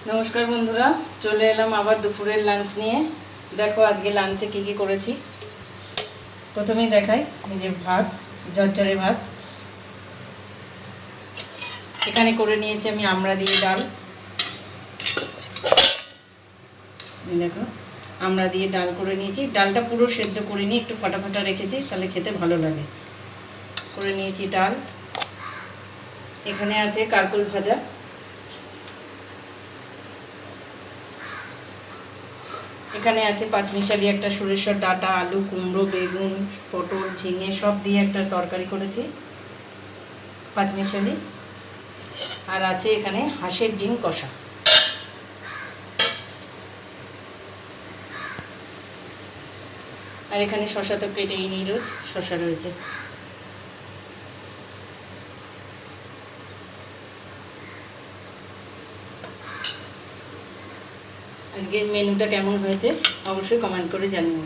নমস্কার বন্ধুরা, চলে এলাম আবার দুপুরের লাঞ্চ নিয়ে। দেখো আজকে লাঞ্চে কি কি করেছি। প্রথমেই দেখাই, এই যে ভাত, ঝরঝরে ভাত। এখানে করে নিয়েছি আমি আমড়া দিয়ে ডাল। দেখো আমড়া দিয়ে ডাল করে নিয়েছি। ডালটা পুরো সেদ্ধ করিনি, একটু ফাটা ফাটা রেখেছি, তাহলে খেতে ভালো লাগে। করে নিয়েছি ডাল। এখানে আছে কারকল ভাজা। এখানে আছে পাঁচমিশালি একটা সরিষার ডাঁটা, আলু, কুমড়ো, বেগুন, পটল, ঝিঙে সব দিয়ে একটা তরকারি করেছি পাঁচমিশালি। আর আছে এখানে হাঁসের ডিম কষা। আর এখানে শসা তো কেটেই নিই, রোজ শসা রয়েছে। আজকের মেনুটা কেমন হয়েছে অবশ্যই কমেন্ট করে জানিও।